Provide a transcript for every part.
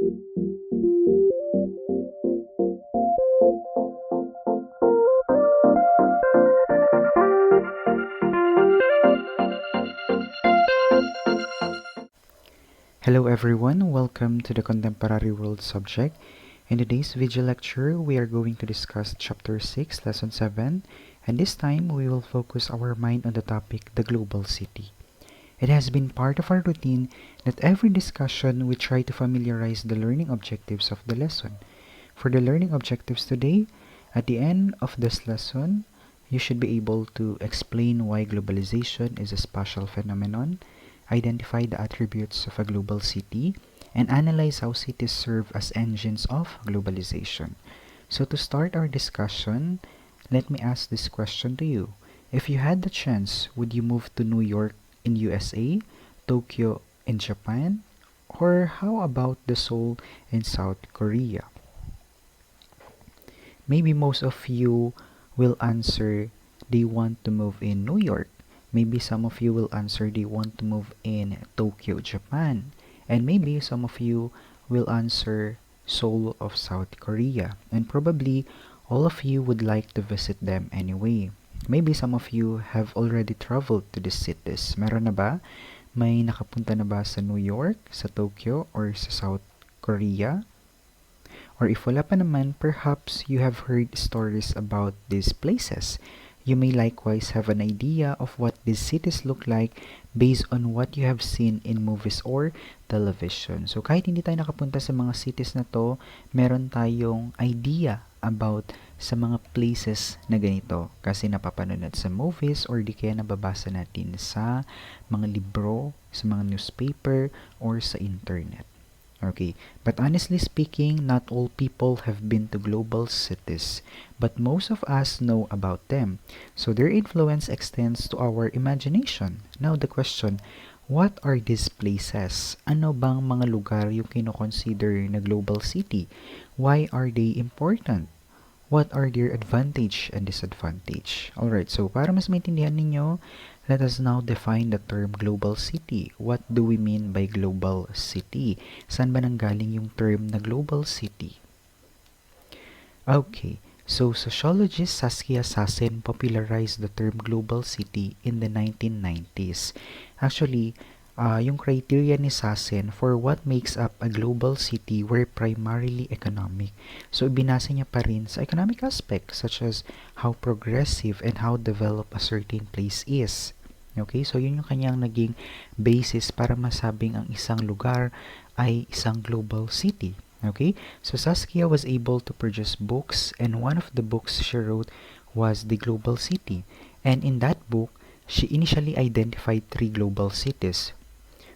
Hello everyone, welcome to the Contemporary World subject. In today's video lecture, we are going to discuss Chapter 6, Lesson 7, and this time we will focus our mind on the topic, the global city. It has been part of our routine that every discussion we try to familiarize the learning objectives of the lesson. For the learning objectives today, at the end of this lesson, you should be able to explain why globalization is a spatial phenomenon, identify the attributes of a global city, and analyze how cities serve as engines of globalization. So to start our discussion, let me ask this question to you. If you had the chance, would you move to New York in USA, Tokyo in Japan, or how about the Seoul in South Korea? Maybe most of you will answer they want to move in New York. Maybe some of you will answer they want to move in Tokyo, Japan. And maybe some of you will answer Seoul of South Korea. And probably all of you would like to visit them anyway. Maybe some of you have already traveled to these cities. Meron na ba? May nakapunta na ba sa New York, sa Tokyo, or sa South Korea? Or if wala pa naman, perhaps you have heard stories about these places. You may likewise have an idea of what these cities look like based on what you have seen in movies or television. So kahit hindi tayo nakapunta sa mga cities na to, meron tayong idea about sa mga places na ganito kasi napapanood natin sa movies or di kaya nababasa natin sa mga libro, sa mga newspaper, or sa internet. Okay, but honestly speaking, not all people have been to global cities, but most of us know about them. So their influence extends to our imagination. Now the question, what are these places? Ano bang mga lugar yung kino-consider na global city? Why are they important? What are their advantage and disadvantage? Alright, so para mas maintindihan ninyo, let us now define the term global city. What do we mean by global city? Saan ba nanggaling yung term na global city? Okay, so sociologist Saskia Sassen popularized the term global city in the 1990s. Actually, yung criteria ni Sassen for what makes up a global city were primarily economic. So, binasa niya pa rin sa economic aspect such as how progressive and how developed a certain place is. Okay, so yun yung kanyang naging basis para masabing ang isang lugar ay isang global city. Okay, so Saskia was able to produce books and one of the books she wrote was The Global City. And in that book, she initially identified 3 global cities.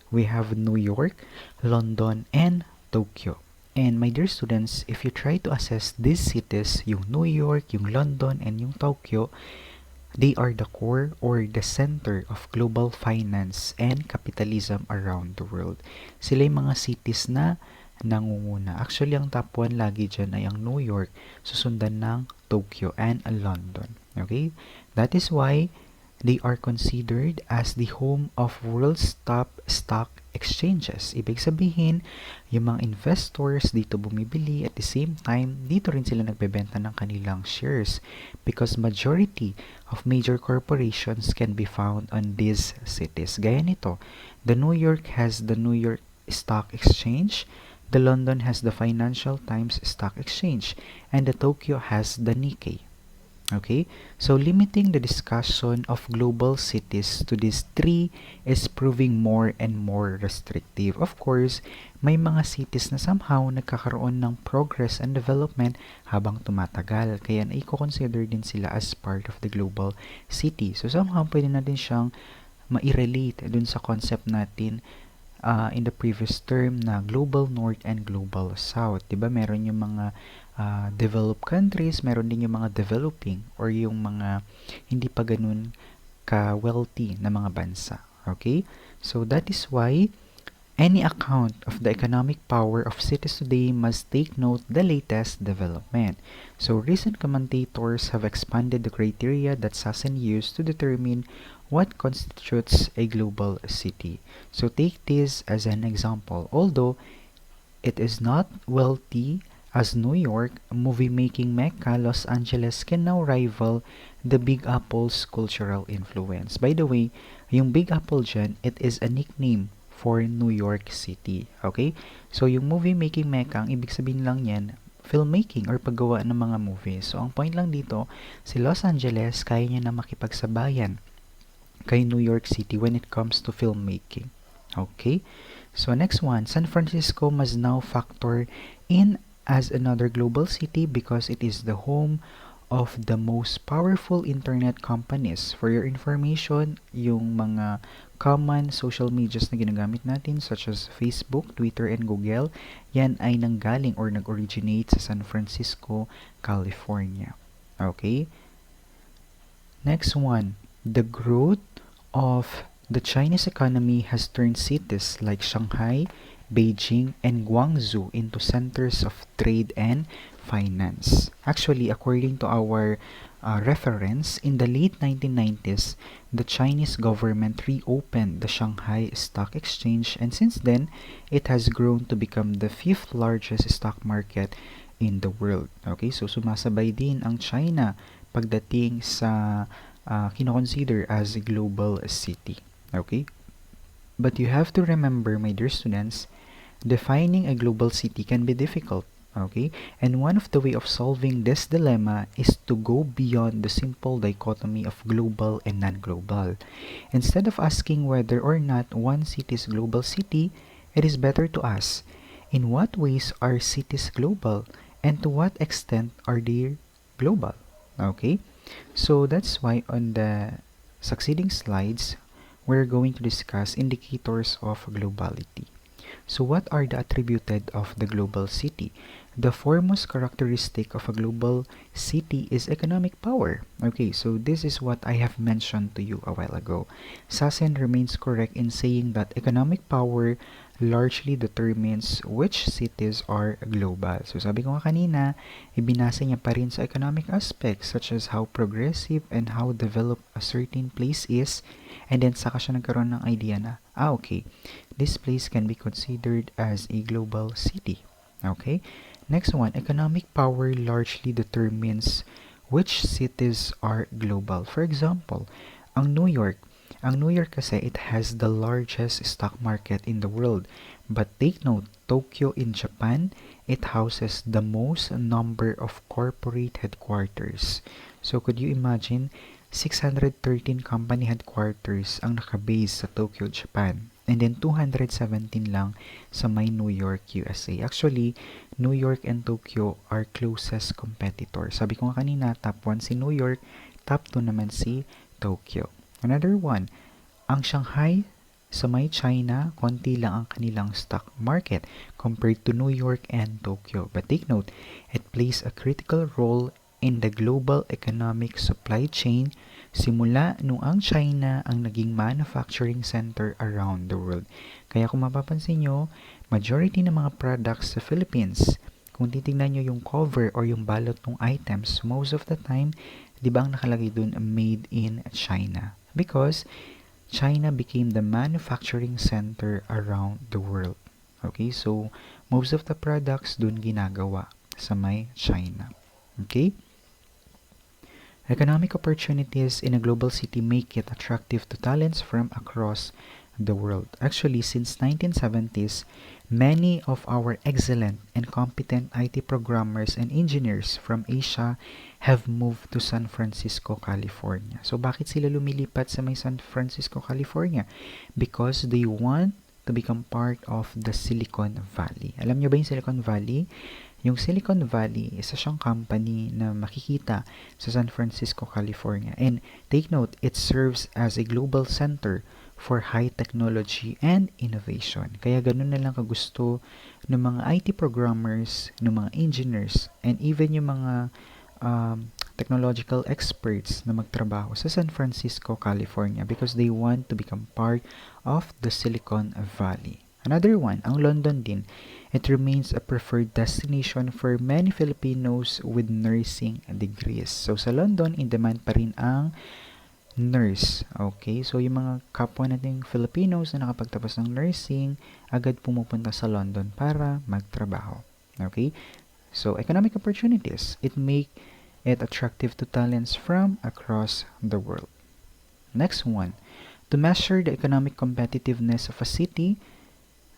We have New York, London, and Tokyo. And my dear students, if you try to assess these cities, yung New York, yung London, and yung Tokyo, they are the core or the center of global finance and capitalism around the world. Sila yung mga cities na nangunguna. Actually, ang top 1 lagi dyan ay ang New York, susundan ng Tokyo and London. Okay? That is why they are considered as the home of world's top stock exchanges. Ibig sabihin, yung mga investors dito bumibili at the same time, dito rin sila nagbebenta ng kanilang shares because majority of major corporations can be found on these cities. Gaya nito, the New York has the New York Stock Exchange, the London has the Financial Times Stock Exchange, and the Tokyo has the Nikkei. Okay, so limiting the discussion of global cities to these 3 is proving more and more restrictive. Of course, may mga cities na somehow nagkakaroon ng progress and development habang tumatagal. Kaya i-consider din sila as part of the global city. So somehow pwede natin siyang ma-relate dun sa concept natin in the previous term na global north and global south. Diba meron yung mga developed countries, meron din yung mga developing or yung mga hindi pa ganun ka-wealthy na mga bansa. Okay? So that is why any account of the economic power of cities today must take note the latest development. So recent commentators have expanded the criteria that Sassen used to determine what constitutes a global city. So take this as an example. Although it is not wealthy as New York, movie-making Mecca, Los Angeles can now rival the Big Apple's cultural influence. By the way, yung Big Apple dyan, it is a nickname for New York City. Okay? So, yung movie-making Mecca, ang ibig sabihin lang yan, filmmaking or paggawa ng mga movies. So, ang point lang dito, si Los Angeles, kaya niya na makipagsabayan kay New York City when it comes to filmmaking. Okay? So, next one, San Francisco must now factor in as another global city because it is the home of the most powerful internet companies. For your information, yung mga common social medias na ginagamit natin such as Facebook, Twitter, and Google, yan ay nanggaling or nag-originate sa San Francisco, California. Okay? Next one, the growth of the Chinese economy has turned cities like Shanghai, Beijing, and Guangzhou into centers of trade and finance. Actually, according to our reference, in the late 1990s, the Chinese government reopened the Shanghai Stock Exchange, and since then, it has grown to become the fifth largest stock market in the world. Okay, so sumasabay din ang China pagdating sa kinoconsider as a global city. Okay? But you have to remember, my dear students, defining a global city can be difficult. Okay? And one of the way of solving this dilemma is to go beyond the simple dichotomy of global and non-global. Instead of asking whether or not one city is a global city, it is better to ask, in what ways are cities global and to what extent are they global? Okay? So that's why on the succeeding slides, we're going to discuss indicators of globality. So what are the attributed of the global city? The foremost characteristic of a global city is economic power. Okay, so this is what I have mentioned to you a while ago. Sassen remains correct in saying that economic power largely determines which cities are global. So sabi ko nga kanina, ibinasa niya pa rin sa economic aspects such as how progressive and how developed a certain place is, and then saka siya nagkaroon ng idea na, okay, this place can be considered as a global city. Okay? Next one, economic power largely determines which cities are global. For example, ang New York kasi, it has the largest stock market in the world. But take note, Tokyo in Japan, it houses the most number of corporate headquarters. So could you imagine, 613 company headquarters ang nakabase sa Tokyo, Japan. And then 217 lang sa may New York, USA. Actually, New York and Tokyo are closest competitors. Sabi ko nga kanina, top 1 si New York, top 2 naman si Tokyo. Another one, ang Shanghai sa may China, konti lang ang kanilang stock market compared to New York and Tokyo. But take note, it plays a critical role in the global economic supply chain simula nung ang China ang naging manufacturing center around the world. Kaya kung mapapansin nyo, majority ng mga products sa Philippines, kung titignan nyo yung cover or yung balot ng items, most of the time, di ba ang nakalagay dun, made in China? Because China became the manufacturing center around the world. Okay, so most of the products dun ginagawa sa may China. Okay? Economic opportunities in a global city make it attractive to talents from across the world. Actually, since 1970s, many of our excellent and competent IT programmers and engineers from Asia have moved to San Francisco, California. So, bakit sila lumilipat sa may San Francisco, California? Because they want to become part of the Silicon Valley. Alam nyo ba yung Silicon Valley? Yung Silicon Valley, isa siyang company na makikita sa San Francisco, California. And take note, it serves as a global center for high technology and innovation. Kaya ganun na lang kagusto ng mga IT programmers, ng mga engineers, and even yung mga technological experts na magtrabaho sa San Francisco, California because they want to become part of the Silicon Valley. Another one, ang London din. It remains a preferred destination for many Filipinos with nursing degrees. So sa London, in demand pa rin ang nurse. Okay, so yung mga kapwa nating Filipinos na nakapagtapos ng nursing, agad pumupunta sa London para magtrabaho. Okay, so economic opportunities, it make it attractive to talents from across the world. Next one, to measure the economic competitiveness of a city,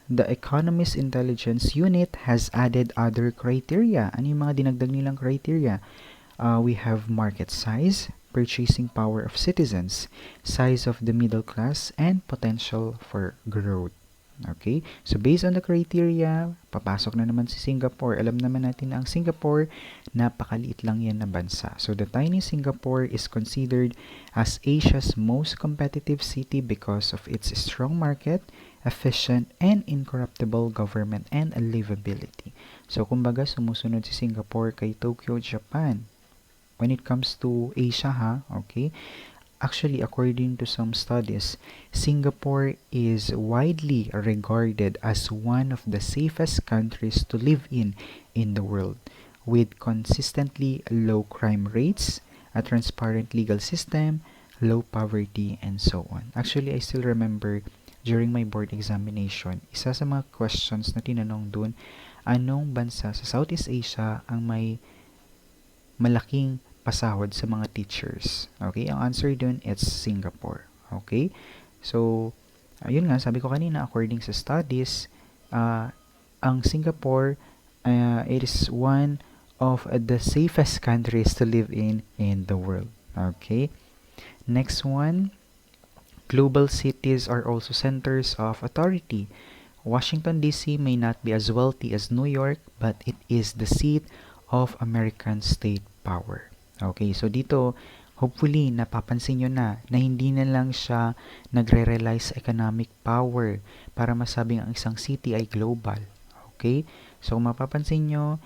the Economist Intelligence Unit has added other criteria. Ano yung mga dinagdag nilang criteria? We have market size, purchasing power of citizens, size of the middle class, and potential for growth. Okay? So, based on the criteria, papasok na naman si Singapore. Alam naman natin na ang Singapore, napakaliit lang yan na bansa. So, the tiny Singapore is considered as Asia's most competitive city because of its strong market, efficient, and incorruptible government and livability. So, kumbaga, sumusunod si Singapore kay Tokyo, Japan. When it comes to Asia, okay? Actually, according to some studies, Singapore is widely regarded as one of the safest countries to live in the world, with consistently low crime rates, a transparent legal system, low poverty, and so on. Actually, I still remember during my board examination, isa sa mga questions na tinanong dun, anong bansa sa Southeast Asia ang may malaking pasahod sa mga teachers? Okay, ang answer dun, it's Singapore. Okay, so ayun nga, sabi ko kanina, according sa studies, ang Singapore, it is one of the safest countries to live in the world. Okay, next one, global cities are also centers of authority. Washington, D.C. may not be as wealthy as New York, but it is the seat of American state power. Okay, so dito, hopefully, napapansin nyo na hindi na lang siya nagre-rely sa economic power para masabing ang isang city ay global. Okay, so kung mapapansin nyo,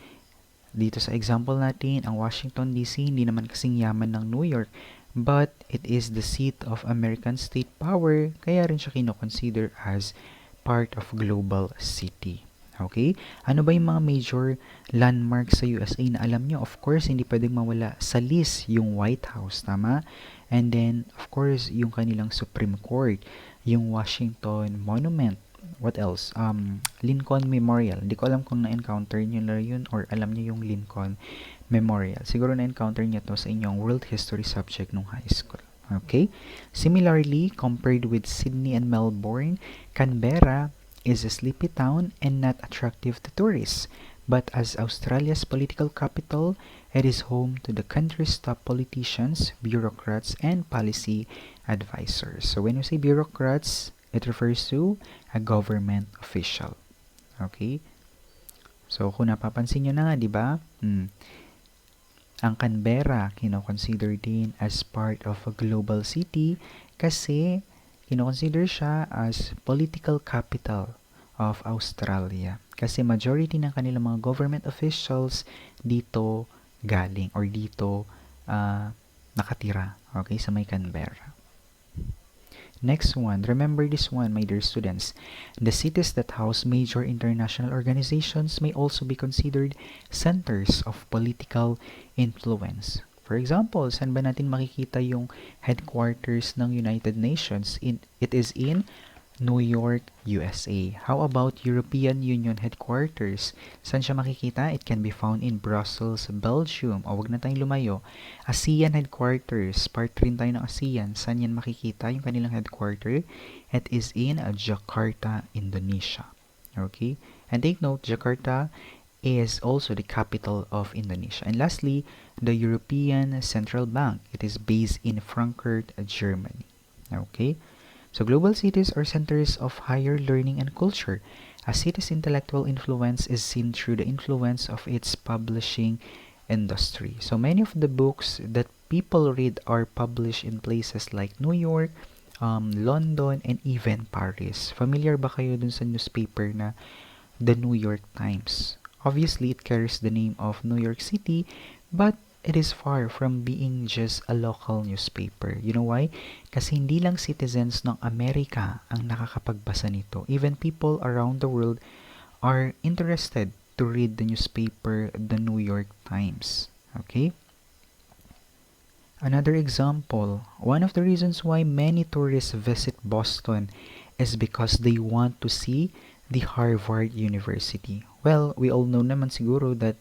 dito sa example natin, ang Washington, D.C. hindi naman kasing yaman ng New York, but it is the seat of American state power, kaya rin siya kinoconsider as part of global city. Okay? Ano ba yung mga major landmarks sa USA na alam nyo? Of course, hindi pwedeng mawala sa list yung White House, tama? And then, of course, yung kanilang Supreme Court, yung Washington Monument. What else? Lincoln Memorial. Hindi ko alam kung na-encounter nyo na yun or alam nyo yung Lincoln Memorial. Siguro na-encounter nyo to sa inyong world history subject nung high school. Okay? Similarly, compared with Sydney and Melbourne, Canberra is a sleepy town and not attractive to tourists. But as Australia's political capital, it is home to the country's top politicians, bureaucrats, and policy advisors. So when you say bureaucrats, it refers to a government official. Okay? So kung napapansin nyo na nga, di ba? Ang Canberra, kino-consider din as part of a global city kasi kino-consider siya as political capital of Australia. Kasi majority ng kanilang mga government officials dito galing or dito nakatira. Okay, sa may Canberra. Next one, remember this one, my dear students. The cities that house major international organizations may also be considered centers of political influence. For example, saan ba natin makikita yung headquarters ng United Nations? It is in New York, USA. How about European Union headquarters? Saan siya makikita? It can be found in Brussels, Belgium. O wag na tayong lumayo. ASEAN headquarters. Part rin tayo ng ASEAN. Saan yan makikita yung kanilang headquarter? It is in Jakarta, Indonesia. Okay? And take note, Jakarta is also the capital of Indonesia. And lastly, the European Central Bank. It is based in Frankfurt, Germany. Okay? So global cities are centers of higher learning and culture. A city's intellectual influence is seen through the influence of its publishing industry. So many of the books that people read are published in places like New York, London, and even Paris. Familiar ba kayo dun sa newspaper na The New York Times? Obviously, it carries the name of New York City, but it is far from being just a local newspaper. You know why? Kasi hindi lang citizens ng Amerika ang nakakapagbasa nito. Even people around the world are interested to read the newspaper, the New York Times. Okay? Another example, one of the reasons why many tourists visit Boston is because they want to see the Harvard University. Well, we all know naman siguro that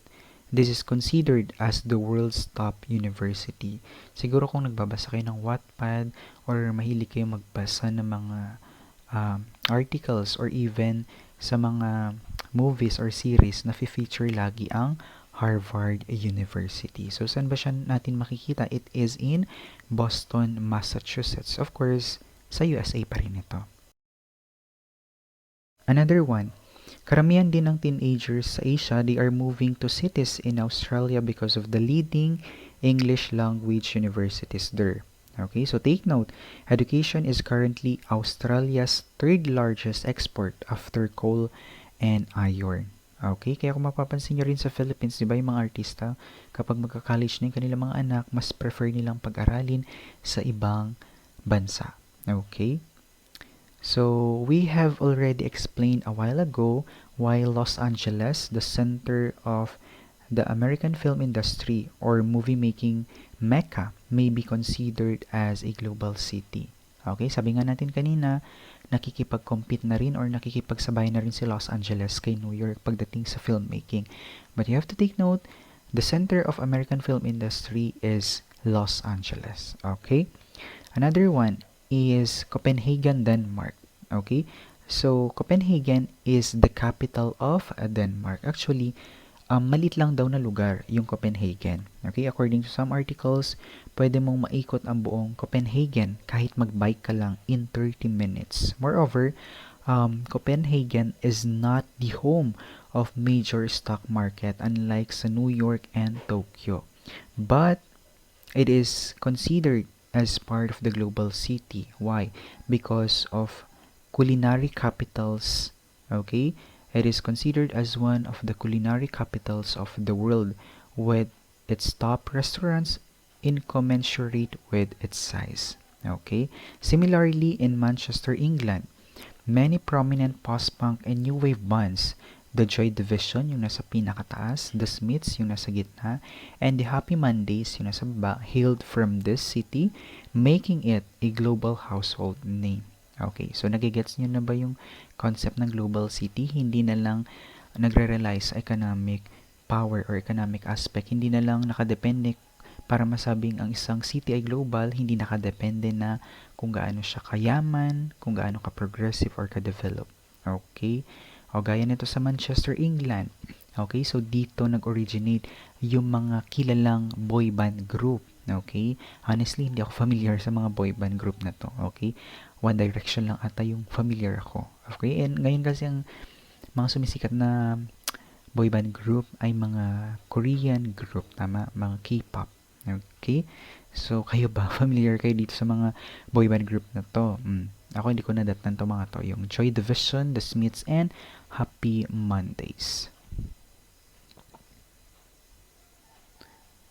this is considered as the world's top university. Siguro kung nagbabasa kayo ng Wattpad or mahilig kayo magbasa ng mga articles or even sa mga movies or series na feature lagi ang Harvard University. So, saan ba siya natin makikita? It is in Boston, Massachusetts. Of course, sa USA pa rin ito. Another one, karamihan din ng teenagers sa Asia, they are moving to cities in Australia because of the leading English language universities there. Okay, so take note, education is currently Australia's third largest export after coal and iron. Okay, kaya kung mapapansin nyo rin sa Philippines, di ba yung mga artista, kapag magka-college na yung kanilang mga anak, mas prefer nilang pag-aralin sa ibang bansa. Okay? So, we have already explained a while ago why Los Angeles, the center of the American film industry or movie-making mecca, may be considered as a global city. Okay, sabi nga natin kanina, nakikipag-compete na rin or nakikipagsabay na rin si Los Angeles kay New York pagdating sa filmmaking. But you have to take note, the center of American film industry is Los Angeles. Okay? Another one is Copenhagen, Denmark. Okay? So, Copenhagen is the capital of Denmark. Actually, malit lang daw na lugar yung Copenhagen. Okay? According to some articles, pwede mong maikot ang buong Copenhagen kahit mag-bike ka lang in 30 minutes. Moreover, Copenhagen is not the home of major stock market unlike sa New York and Tokyo. But, it is considered as part of the global city. Why? Because of culinary capitals. Okay? It is considered as one of the culinary capitals of the world with its top restaurants incommensurate with its size. Okay? Similarly, in Manchester, England, many prominent post-punk and new wave bands, the Joy Division, yung nasa pinakataas, the Smiths, yung nasa gitna, and the Happy Mondays, yung nasa baba, hailed from this city, making it a global household name. Okay, so nagigets nyo na ba yung concept ng global city? Hindi na lang nagre-rely sa economic power or economic aspect. Hindi na lang nakadepende para masabing ang isang city ay global, hindi nakadepende na kung gaano siya kayaman, kung gaano ka-progressive or ka-develop. Okay? O gaya nito sa Manchester, England. Okay? So dito nag-originate yung mga kilalang boy band group. Okay? Honestly, hindi ako familiar sa mga boy band group na to. Okay? One Direction lang ata yung familiar ako. Okay? And ngayon kasi ang mga sumisikat na boy band group ay mga Korean group, tama? Mga K-pop. Okay? So, kayo ba? Familiar kayo dito sa mga boy band group na to? Ako hindi ko nadatnan to mga to. Yung Joy Division, The Smiths, and Happy Mondays.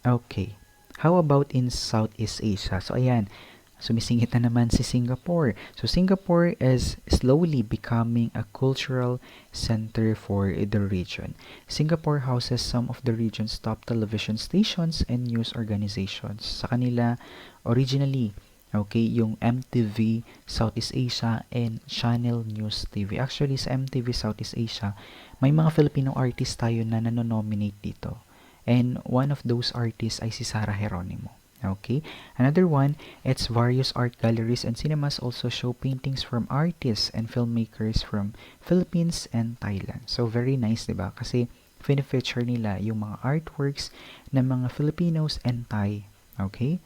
Okay. How about in Southeast Asia? So, ayan. Sumisingit na naman si Singapore. So, Singapore is slowly becoming a cultural center for the region. Singapore houses some of the region's top television stations and news organizations. Sa kanila, originally, okay, yung MTV Southeast Asia and Channel News TV. Actually, sa MTV Southeast Asia, may mga Filipino artist tayo na nanonominate dito. And one of those artists ay si Sarah Geronimo. Okay. Another one, it's various art galleries and cinemas also show paintings from artists and filmmakers from Philippines and Thailand. So, very nice, diba? Kasi, feature nila yung mga artworks ng mga Filipinos and Thai. Okay?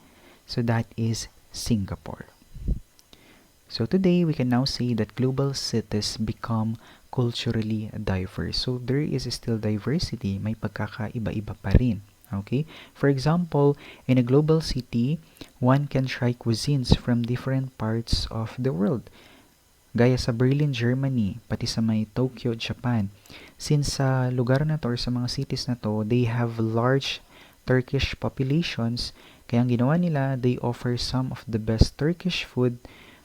So, that is Singapore. So, today, we can now say that global cities become culturally diverse. So, there is still diversity. May pagkakaiba-iba pa rin. Okay? For example, in a global city, one can try cuisines from different parts of the world. Gaya sa Berlin, Germany, pati sa may Tokyo, Japan. Since sa lugar na to or sa mga cities na to, they have large Turkish populations, kaya ang ginawa nila, they offer some of the best Turkish food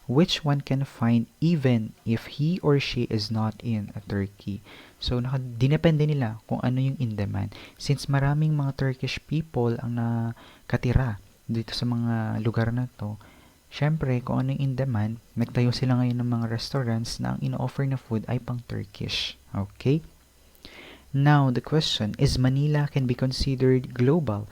which one can find even if he or she is not in a Turkey. So, dinepende nila kung ano yung in demand. Since maraming mga Turkish people ang nakatira dito sa mga lugar na to, syempre, kung ano yung in demand, nagtayo sila ngayon ng mga restaurants na ang ino-offer na food ay pang Turkish. Okay? Now, the question, is Manila can be considered global?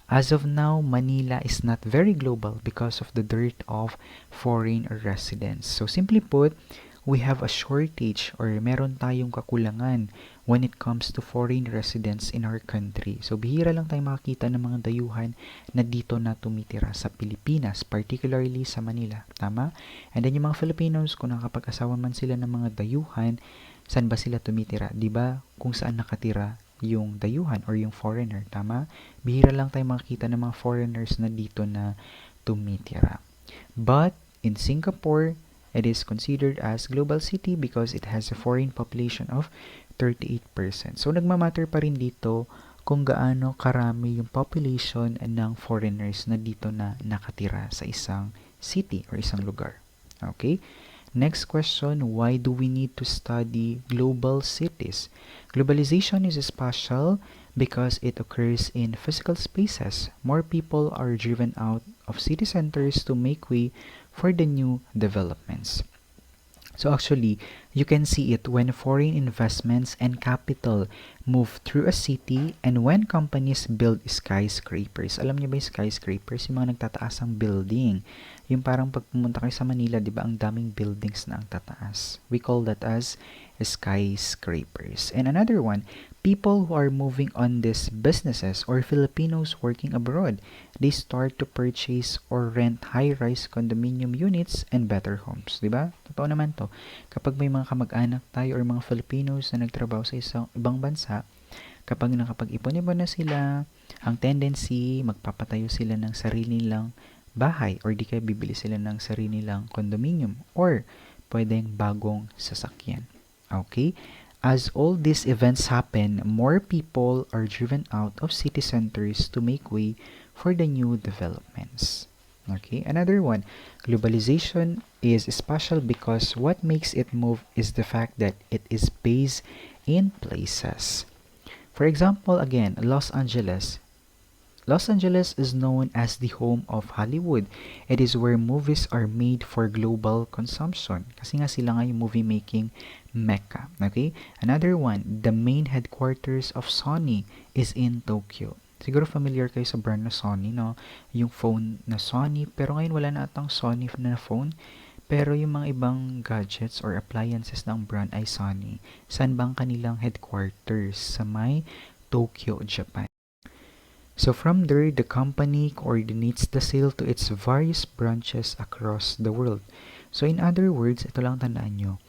As of now, Manila is not very global because of the dearth of foreign residents. So, simply put, we have a shortage or meron tayong kakulangan when it comes to foreign residents in our country. So, bihira lang tayo makakita ng mga dayuhan na dito na tumitira sa Pilipinas, particularly sa Manila. Tama? And then yung mga Filipinos, kung nakapag-asawa man sila ng mga dayuhan, saan ba sila tumitira? Diba? Kung saan nakatira yung dayuhan or yung foreigner. Tama? Bihira lang tayo makakita ng mga foreigners na dito na tumitira. But, in Singapore, it is considered as global city because it has a foreign population of 38%. So, nagmamatter pa rin dito kung gaano karami yung population ng foreigners na dito na nakatira sa isang city or isang lugar. Okay? Next question, why do we need to study global cities? Globalization is special because it occurs in physical spaces. More people are driven out of city centers to make way for the new developments. So actually, you can see it when foreign investments and capital move through a city and when companies build skyscrapers. Alam niyo ba yung skyscrapers? Yung mga nagtataasang building. Yung parang pag pumunta kayo sa Manila, di ba, ang daming buildings na ang tataas. We call that as skyscrapers. And another one, people who are moving on these businesses or Filipinos working abroad, they start to purchase or rent high-rise condominium units and better homes. Diba? Totoo naman to. Kapag may mga kamag-anak tayo or mga Filipinos na nagtrabaho sa isang ibang bansa, kapag nakapag-ipon-ipon na sila, ang tendency, magpapatayo sila ng sarili nilang bahay or di kaya bibili sila ng sarili nilang condominium or pwedeng bagong sasakyan. Okay? As all these events happen, more people are driven out of city centers to make way for the new developments. Okay, another one, globalization is special because what makes it move is the fact that it is based in places. For example, again, Los Angeles. Los Angeles is known as the home of Hollywood. It is where movies are made for global consumption. Kasi nga sila nga yung movie making mecca. Okay? Another one, the main headquarters of Sony is in Tokyo. Siguro familiar kayo sa brand na Sony, no? Yung phone na Sony, pero ngayon wala na atang Sony na phone. Pero yung mga ibang gadgets or appliances ng brand ay Sony. Saan bang kanilang headquarters? Sa may Tokyo, Japan. So from there, the company coordinates the sale to its various branches across the world. So in other words, ito lang tandaan nyo,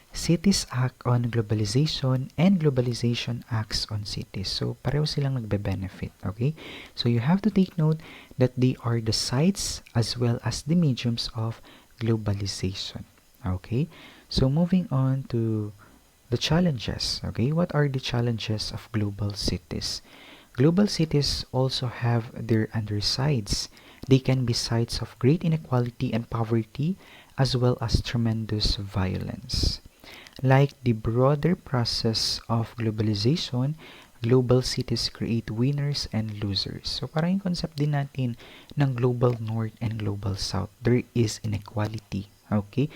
cities act on globalization and globalization acts on cities. So pareho silang nagbe-benefit, okay? So you have to take note that they are the sites as well as the mediums of globalization, okay? So moving on to the challenges, okay? What are the challenges of global cities? Global cities also have their undersides. They can be sites of great inequality and poverty as well as tremendous violence. Like the broader process of globalization, global cities create winners and losers. So parang yung concept din natin ng global north and global south. There is inequality. Okay?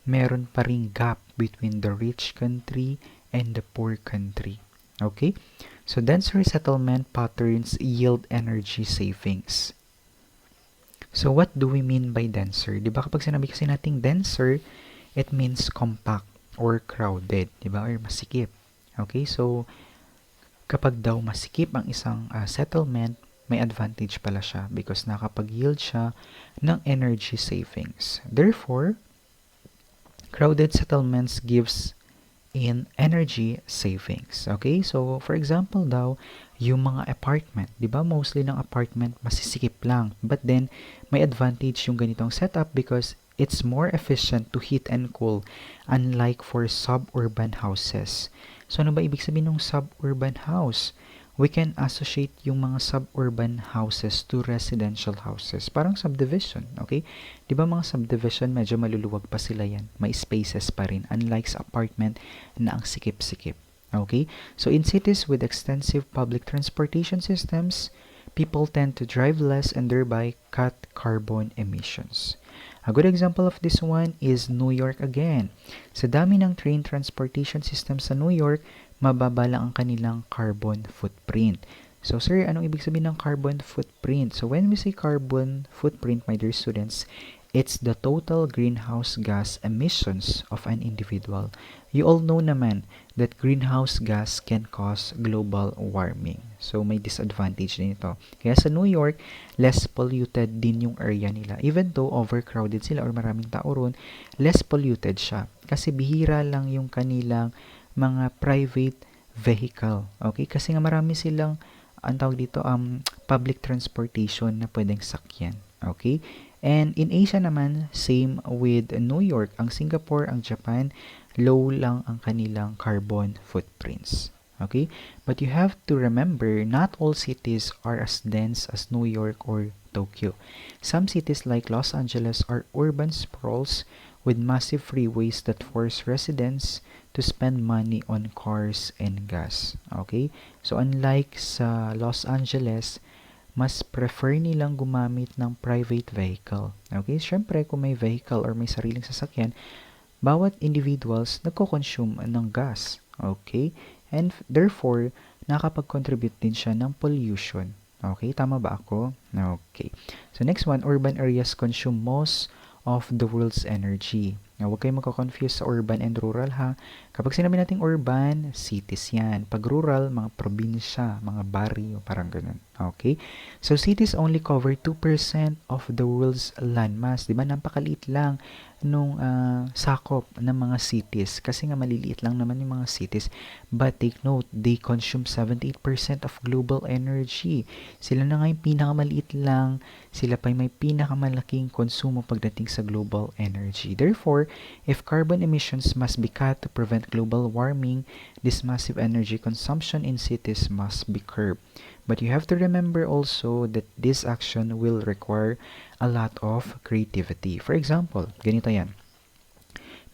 Meron pa ring gap between the rich country and the poor country. Okay? So, denser settlement patterns yield energy savings. So, what do we mean by denser? Diba kapag sinabi kasi nating denser, it means compact or crowded. Diba? Or masikip. Okay? So, kapag daw masikip ang isang settlement, may advantage pala siya because nakapag-yield siya ng energy savings. Therefore, crowded settlements gives in energy savings. Okay? So, for example daw, yung mga apartment, di ba? Mostly ng apartment, masisikip lang. But then, may advantage yung ganitong setup because it's more efficient to heat and cool unlike for suburban houses. So, ano ba ibig sabihin ng suburban house? We can associate yung mga suburban houses to residential houses. Parang subdivision, okay? Di ba mga subdivision, medyo maluluwag pa sila yan. May spaces pa rin, unlike sa apartment na ang sikip-sikip. Okay? So, in cities with extensive public transportation systems, people tend to drive less and thereby cut carbon emissions. A good example of this one is New York again. Sa dami ng train transportation system sa New York, mababa lang ang kanilang carbon footprint. So, sir, anong ibig sabihin ng carbon footprint? So, when we say carbon footprint, my dear students, it's the total greenhouse gas emissions of an individual. You all know naman that greenhouse gas can cause global warming. So, may disadvantage din ito. Kaya sa New York, less polluted din yung area nila. Even though overcrowded sila or maraming tao ron, less polluted siya. Kasi bihira lang yung kanilang mga private vehicle. Okay? Kasi nga marami silang, ang tawag dito, public transportation na pwedeng sakyan. Okay? And in Asia naman, same with New York. Ang Singapore, ang Japan, low lang ang kanilang carbon footprints. Okay? But you have to remember, not all cities are as dense as New York or Tokyo. Some cities like Los Angeles are urban sprawls with massive freeways that force residents to spend money on cars and gas. Okay? So unlike sa Los Angeles, mas prefer nilang gumamit ng private vehicle. Okay? Siyempre, kung may vehicle or may sariling sasakyan, bawat individuals nagko-consume ng gas. Okay? And therefore, nakapag-contribute din siya ng pollution. Okay? Tama ba ako? Okay. So next one, urban areas consume most of the world's energy. Now, huwag kayong magko-confuse sa urban and rural ha. Kapag sinabi natin urban, cities yan. Pag rural, mga probinsya, mga barrio, parang ganun. Okay? So, cities only cover 2% of the world's landmass. Diba? Napakaliit lang nung sakop ng mga cities. Kasi nga maliliit lang naman yung mga cities. But take note, they consume 78% of global energy. Sila na nga yung pinakamaliit lang. Sila pa yung may pinakamalaking konsumo pagdating sa global energy. Therefore, if carbon emissions must be cut to prevent global warming, this massive energy consumption in cities must be curbed. But you have to remember also that this action will require a lot of creativity. For example, ganito yan.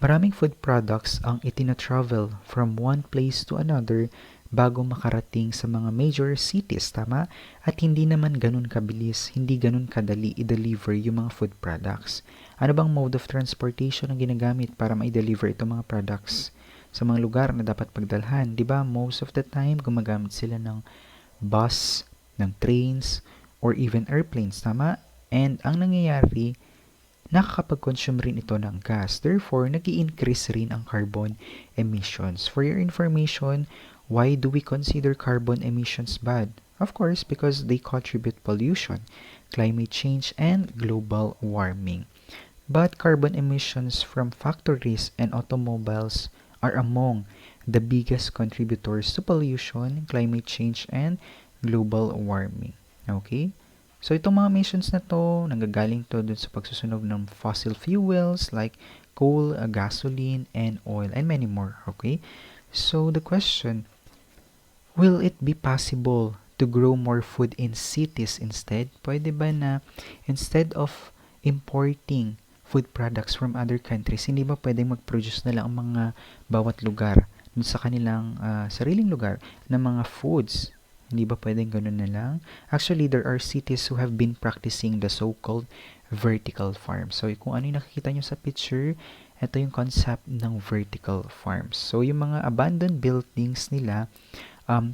Maraming food products ang itina-travel from one place to another bago makarating sa mga major cities, tama? At hindi naman ganun kabilis, hindi ganun kadali i-deliver yung mga food products. Ano bang mode of transportation ang ginagamit para ma-deliver itong mga products sa mga lugar na dapat pagdalhan? Diba? Most of the time, gumagamit sila ng bus, ng trains, or even airplanes, tama? And ang nangyayari, nakakapag-consume rin ito ng gas. Therefore, nag-i-increase rin ang carbon emissions. For your information, why do we consider carbon emissions bad? Of course, because they contribute pollution, climate change, and global warming. But carbon emissions from factories and automobiles are among the biggest contributors to pollution, climate change, and global warming. Okay? So, itong mga emissions na to, nanggagaling to dun sa pagsusunog ng fossil fuels like coal, gasoline, and oil, and many more. Okay? So, the question, will it be possible to grow more food in cities instead? Pwede ba na instead of importing food products from other countries, hindi ba pwedeng mag-produce na lang ang mga bawat lugar dun sa kanilang sariling lugar ng mga foods? Hindi ba pwedeng ganun na lang? Actually, there are cities who have been practicing the so-called vertical farms. So, kung ano yung nakikita nyo sa picture, ito yung concept ng vertical farms. So, yung mga abandoned buildings nila,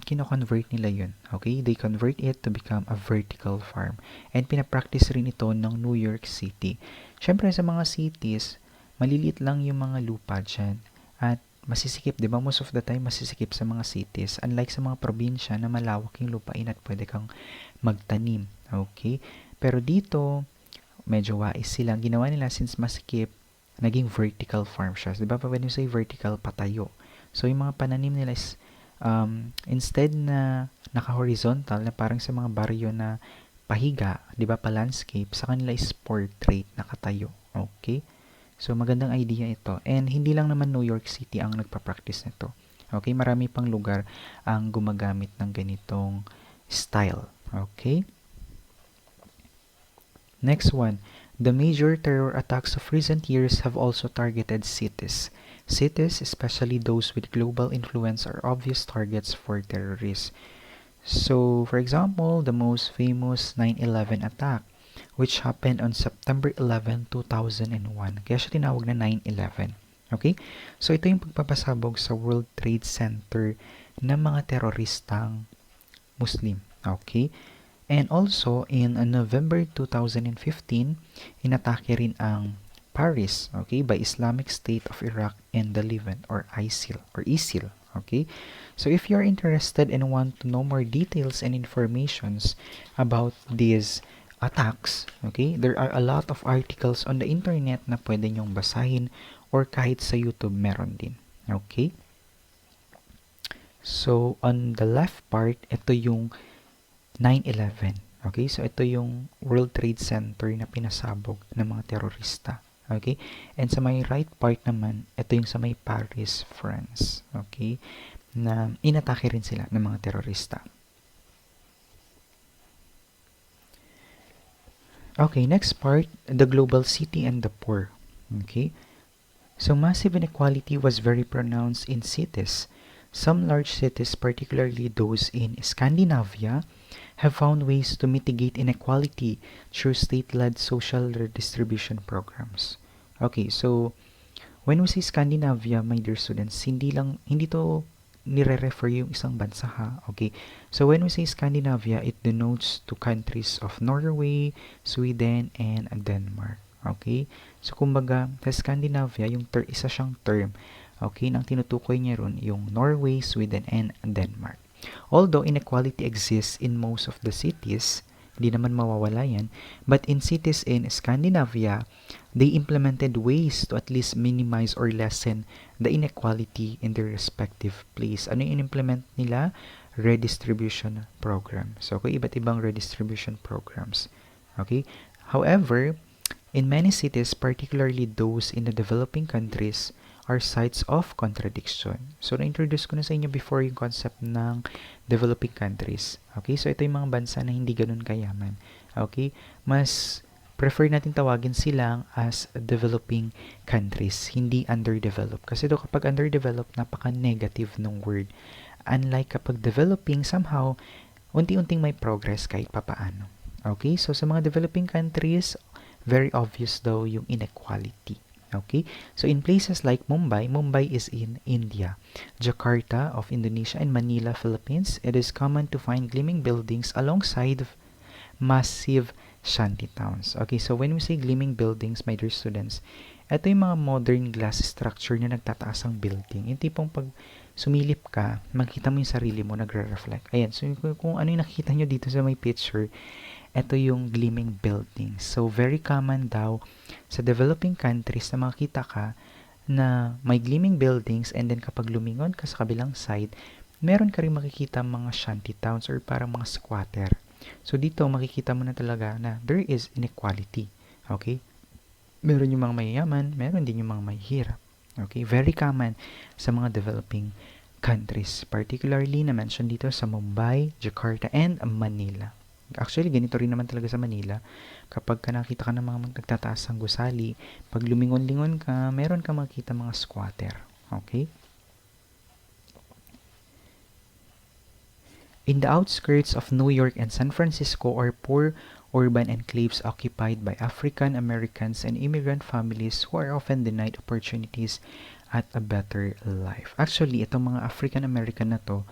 kino-convert nila yun. Okay? They convert it to become a vertical farm. And pinapractice rin ito ng New York City. Siyempre, sa mga cities, maliliit lang yung mga lupa dyan. At masisikip, di ba? Most of the time, masisikip sa mga cities. Unlike sa mga probinsya na malawak yung lupain at pwede kang magtanim. Okay? Pero dito, medyo wais sila. Ang ginawa nila, since masikip, naging vertical farm siya. Di ba? When you say vertical, patayo. So, yung mga pananim nila is, instead na naka-horizontal, na parang sa mga baryo na pahiga, di ba? Pa-landscape, sa kanila is portrait, nakatayo. Okay? So, magandang idea ito. And hindi lang naman New York City ang nagpa-practice nito. Okay? Marami pang lugar ang gumagamit ng ganitong style. Okay? Next one. The major terror attacks of recent years have also targeted cities. Cities, especially those with global influence, are obvious targets for terrorists. So, for example, the most famous 9/11 attack, which happened on September 11, 2001. Kaya siya tinawag na 9/11. Okay? So, ito yung pagpapasabog sa World Trade Center ng mga teroristang Muslim. Okay? And also, in November 2015, inatake rin ang Paris, okay, by Islamic State of Iraq and the Levant, or ISIL, okay? So if you're interested and want to know more details and informations about these attacks, okay, there are a lot of articles on the internet na pwede nyong basahin or kahit sa YouTube meron din, okay? So, on the left part, ito yung 9/11. Okay, so ito yung World Trade Center na pinasabog ng mga terorista. Okay, and sa may right part naman, ito yung sa may Paris, France. Okay, na inatake rin sila ng mga terorista. Okay, next part, the global city and the poor. Okay, so massive inequality was very pronounced in cities. Some large cities, particularly those in Scandinavia, have found ways to mitigate inequality through state-led social redistribution programs. Okay, so when we say Scandinavia, my dear students, hindi to nire-refer yung isang bansa ha. Okay, so when we say Scandinavia, it denotes to countries of Norway, Sweden, and Denmark. Okay, so kumbaga sa Scandinavia, yung isa siyang term. Okay, nang tinutukoy niya ron yung Norway, Sweden, and Denmark. Although inequality exists in most of the cities, hindi naman mawawala yan, but in cities in Scandinavia, they implemented ways to at least minimize or lessen the inequality in their respective place. Ano yung in-implement nila? Redistribution programs. So, okay, iba't ibang redistribution programs. Okay? However, in many cities, particularly those in the developing countries, are sites of contradiction. So, na-introduce ko na sa inyo before yung concept ng developing countries. Okay? So, ito yung mga bansa na hindi ganun kayaman. Okay? Mas prefer natin tawagin silang as developing countries, hindi underdeveloped. Kasi do kapag underdeveloped, napaka-negative ng word. Unlike kapag developing, somehow, unti-unting may progress kahit papaano. Okay? So, sa mga developing countries, very obvious daw yung inequality. Okay, so in places like Mumbai is in India, Jakarta of Indonesia, and Manila, Philippines, it is common to find gleaming buildings alongside massive shanty towns. Okay, so when we say gleaming buildings, my dear students, ito yung mga modern glass structure na nagtataas ang building. Yung tipong pag sumilip ka, makita mo yung sarili mo, nagre-reflect. Ayan, so kung ano yung nakita nyo dito sa may picture, ito yung gleaming buildings. So, very common daw sa developing countries na makita ka na may gleaming buildings, and then kapag lumingon ka sa kabilang side, meron ka rin makikita mga shanty towns or parang mga squatter. So, dito makikita mo na talaga na there is inequality. Okay? Meron yung mga mayayaman, meron din yung mga mahihirap. Okay? Very common sa mga developing countries. Particularly na-mention dito sa Mumbai, Jakarta, and Manila. Actually, ganito rin naman talaga sa Manila. Kapag nakita ka ng mga nagtataas ng gusali, pag lumingon-lingon ka, meron ka makita mga squatter. Okay? In the outskirts of New York and San Francisco are poor urban enclaves occupied by African Americans and immigrant families who are often denied opportunities at a better life. Actually, itong mga African American na to,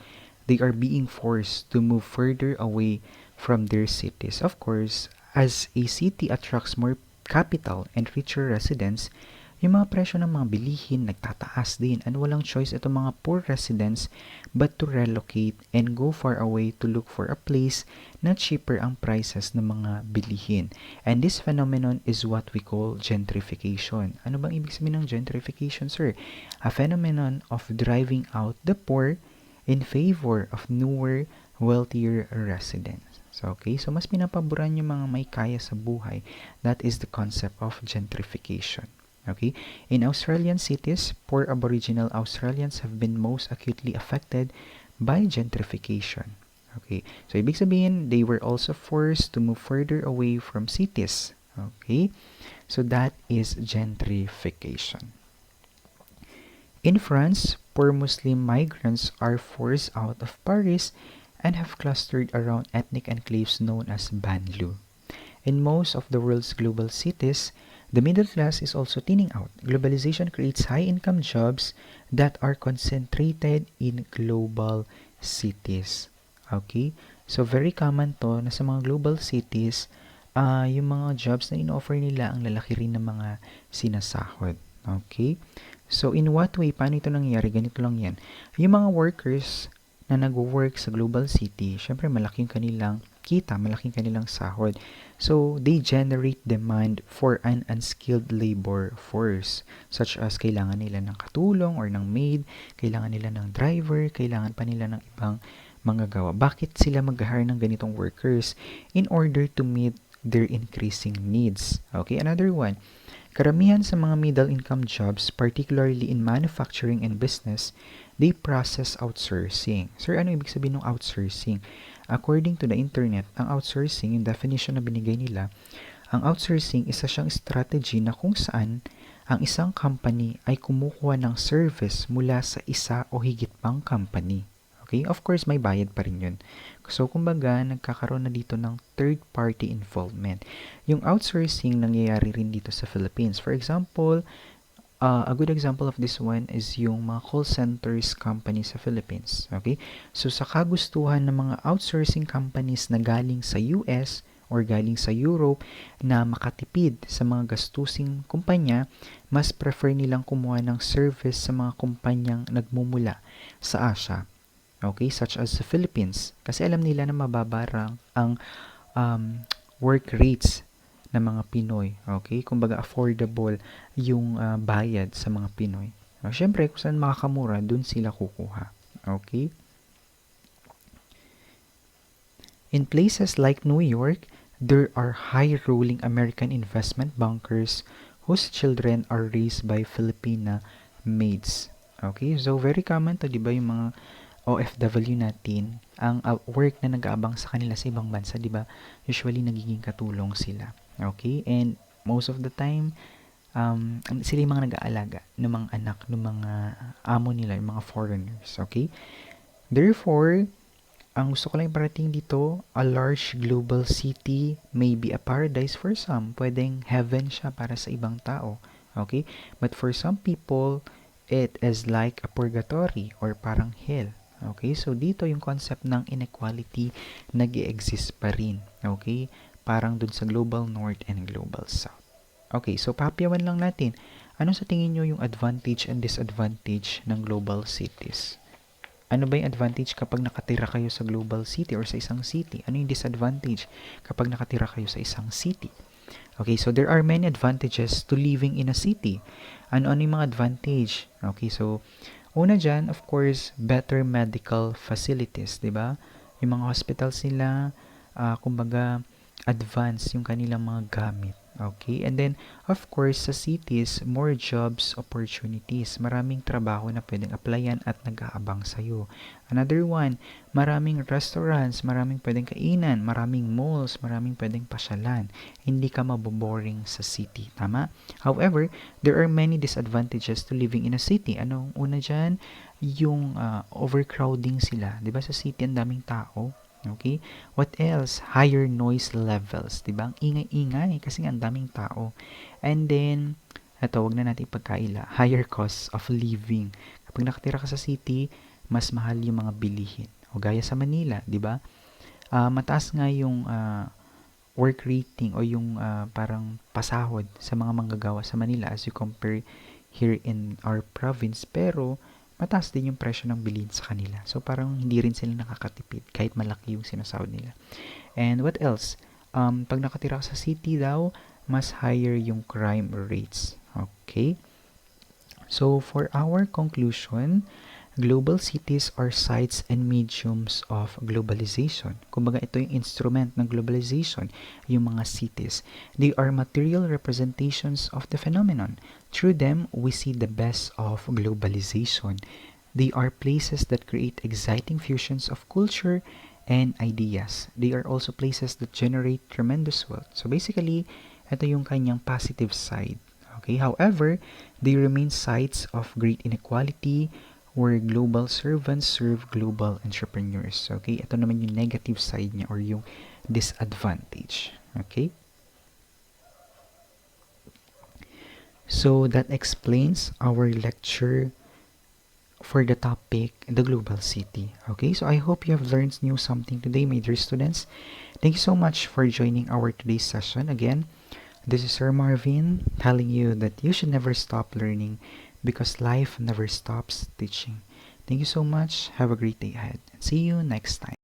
they are being forced to move further away from their cities. Of course, as a city attracts more capital and richer residents, yung mga presyo ng mga bilihin nagtataas din, and walang choice itong mga poor residents but to relocate and go far away to look for a place na cheaper ang prices ng mga bilihin. And this phenomenon is what we call gentrification. Ano bang ibig sabihin ng gentrification, sir? A phenomenon of driving out the poor in favor of newer, wealthier residents. So, okay, so mas pinapaboran yung mga may kaya sa buhay. That is the concept of gentrification. Okay, in Australian cities, poor Aboriginal Australians have been most acutely affected by gentrification. Okay, so ibig sabihin, they were also forced to move further away from cities. Okay, so that is gentrification. In France, poor Muslim migrants are forced out of Paris and have clustered around ethnic enclaves known as Banlieue. In most of the world's global cities, the middle class is also thinning out. Globalization creates high-income jobs that are concentrated in global cities. Okay? So, very common to na sa mga global cities, yung mga jobs na in-offer nila ang lalaki rin ng mga sinasahod. Okay? So, in what way? Paano ito nangyayari? Ganito lang yan. Yung mga workers na nag-work sa global city, syempre malaki yung kanilang kita, malaking kanilang sahod. So, they generate demand for an unskilled labor force, such as kailangan nila ng katulong or ng maid, kailangan nila ng driver, kailangan pa nila ng ibang manggagawa. Bakit sila mag-hire ng ganitong workers? In order to meet their increasing needs. Okay, another one. Karamihan sa mga middle-income jobs, particularly in manufacturing and business, they process outsourcing. Sir, ano ibig sabihin ng outsourcing? According to the internet, ang outsourcing, yung definition na binigay nila, ang outsourcing isa siyang strategy na kung saan ang isang company ay kumukuha ng service mula sa isa o higit pang company. Okay? Of course, may bayad pa rin yun. So, kumbaga, nagkakaroon na dito ng third-party involvement. Yung outsourcing nangyayari rin dito sa Philippines. For example, a good example of this one is yung mga call centers company sa Philippines. Okay? So, sa kagustuhan ng mga outsourcing companies na galing sa US or galing sa Europe na makatipid sa mga gastusing kumpanya, mas prefer nilang kumuha ng service sa mga kumpanyang nagmumula sa Asia. Okay, such as the Philippines. Kasi alam nila na mababarang ang work rates ng mga Pinoy. Okay, kumbaga affordable yung bayad sa mga Pinoy. Siyempre, kung saan makakamura, dun sila kukuha. Okay? In places like New York, there are high-rolling American investment bankers whose children are raised by Filipina maids. Okay, so very common to, di ba, yung mga OFW natin, ang work na nag-aabang sa kanila sa ibang bansa, di ba? Usually, nagiging katulong sila. Okay? And most of the time, sila yung mga nag-aalaga ng mga anak, ng mga amo nila, yung mga foreigners. Okay? Therefore, ang gusto ko lang iparating dito, a large global city may be a paradise for some. Pwedeng heaven siya para sa ibang tao. Okay? But for some people, it is like a purgatory or parang hell. Okay, so dito yung concept ng inequality nag-i-exist pa rin. Okay, parang dun sa Global North and Global South. Okay, so papiyawan lang natin. Ano sa tingin nyo yung advantage and disadvantage ng global cities? Ano ba yung advantage kapag nakatira kayo sa global city or sa isang city? Ano yung disadvantage kapag nakatira kayo sa isang city? Okay, so there are many advantages to living in a city. Ano yung mga advantage? Okay, so una dyan, of course, better medical facilities, di ba? Yung mga hospitals nila, kumbaga, advanced yung kanilang mga gamit. Okay? And then, of course, sa cities, more jobs opportunities. Maraming trabaho na pwedeng applyan at nag-aabang sa'yo. Another one, maraming restaurants, maraming pwedeng kainan, maraming malls, maraming pwedeng pasyalan. Hindi ka maboboring sa city. Tama? However, there are many disadvantages to living in a city. Anong una dyan? Yung overcrowding sila. Diba sa city, ang daming tao. Okay? What else? Higher noise levels. Diba? Ang ingay-ingay kasi ang daming tao. And then, ito, wag na natin ipagkaila. Higher cost of living. Kapag nakatira ka sa city, mas mahal yung mga bilihin. O gaya sa Manila, di ba? Mataas nga yung work rating o yung parang pasahod sa mga manggagawa sa Manila as you compare here in our province. Pero, mataas din yung presyo ng bilihin sa kanila. So, parang hindi rin sila nakakatipid kahit malaki yung sinasahod nila. And what else? Pag nakatira ka sa city daw, mas higher yung crime rates. Okay? So, for our conclusion, global cities are sites and mediums of globalization. Kumbaga, ito yung instrument ng globalization, yung mga cities. They are material representations of the phenomenon. Through them, we see the best of globalization. They are places that create exciting fusions of culture and ideas. They are also places that generate tremendous wealth. So basically, ito yung kanyang positive side. Okay? However, they remain sites of great inequality, where global servants serve global entrepreneurs. Okay, ito naman yung negative side niya or yung disadvantage. Okay, so that explains our lecture for the topic, the global city. Okay, so I hope you have learned new something today, my dear students. Thank you so much for joining our today's session. Again, this is Sir Marvin telling you that you should never stop learning because life never stops teaching. Thank you so much. Have a great day ahead. See you next time.